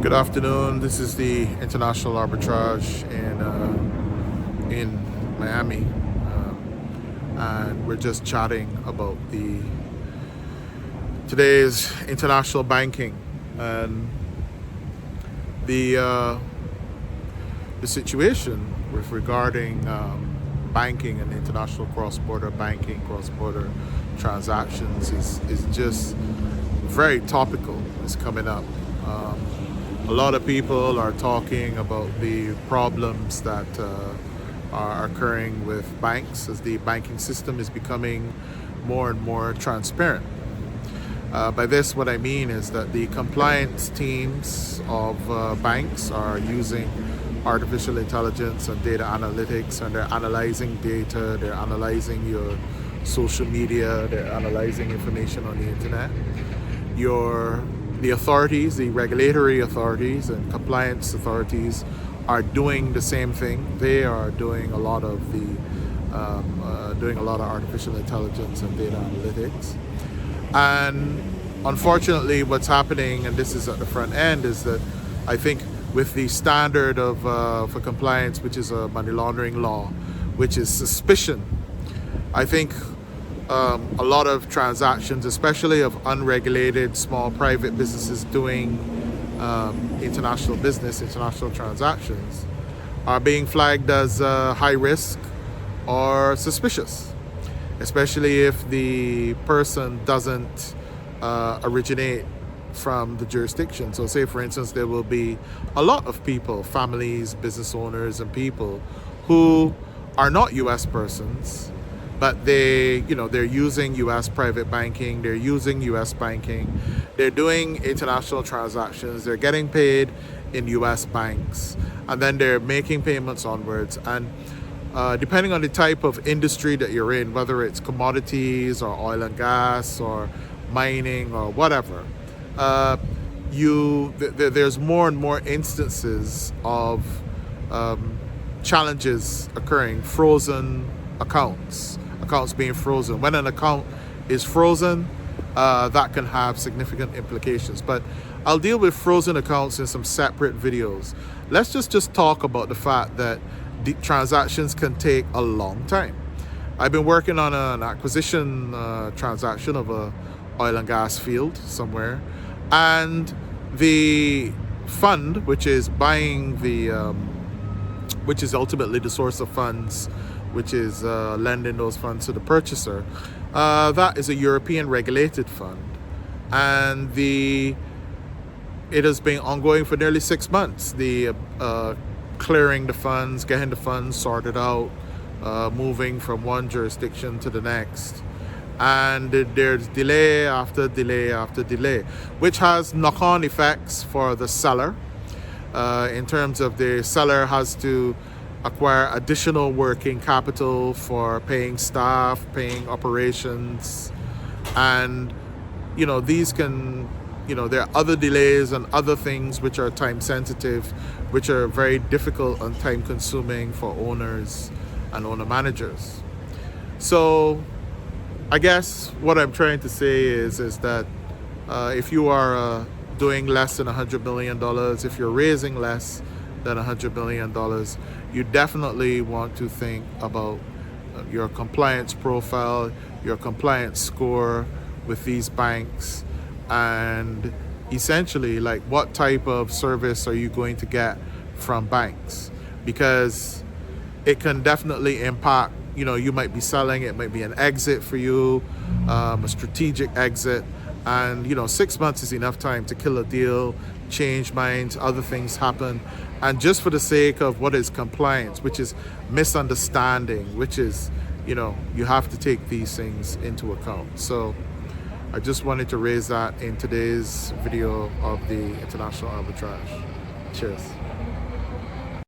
Good afternoon. This is the international arbitrage in Miami, and we're just chatting about today's international banking and the situation with regarding banking and international cross-border banking, cross-border transactions is just very topical. It's coming up. A lot of people are talking about the problems that are occurring with banks as the banking system is becoming more and more transparent. By this, what I mean is that the compliance teams of banks are using artificial intelligence and data analytics, and they're analyzing data, they're analyzing your social media, they're analyzing information on the internet. The authorities, the regulatory authorities and compliance authorities are doing the same thing. They are doing a lot of artificial intelligence and data analytics. And unfortunately, what's happening, and this is at the front end, is that I think with the standard of for compliance, which is a money laundering law, which is suspicion, I think a lot of transactions, especially of unregulated small private businesses doing international business, international transactions, are being flagged as high risk or suspicious, especially if the person doesn't originate from the jurisdiction. So say, for instance, there will be a lot of people, families, business owners, and people who are not U.S. persons, but they're using U.S. private banking, they're using U.S. banking, they're doing international transactions, they're getting paid in U.S. banks, and then they're making payments onwards. And depending on the type of industry that you're in, whether it's commodities or oil and gas or mining or whatever, there's more and more instances of challenges occurring, frozen accounts being frozen. When an account is frozen, that can have significant implications. But I'll deal with frozen accounts in some separate videos. Let's just talk about the fact that the transactions can take a long time. I've been working on an acquisition transaction of a oil and gas field somewhere, and the fund, which is buying which is ultimately the source of funds, which is lending those funds to the purchaser, that is a European regulated fund, and it has been ongoing for nearly 6 months. The clearing the funds, getting the funds sorted out, moving from one jurisdiction to the next, and there's delay after delay after delay, which has knock-on effects for the seller, in terms of the seller has to acquire additional working capital for paying staff, paying operations, and these can, there are other delays and other things which are time sensitive, which are very difficult and time consuming for owners and owner managers. So I guess what I'm trying to say is that if you are doing less than $100 million, if you're raising less than $100 million, you definitely want to think about your compliance profile, your compliance score with these banks, and essentially like what type of service are you going to get from banks, because it can definitely impact, you might be selling, it might be an exit for you, a strategic exit, and 6 months is enough time to kill a deal, change minds, other things happen. And just for the sake of what is compliance, which is misunderstanding, which is, you have to take these things into account. So I just wanted to raise that in today's video of the international arbitrage. Cheers.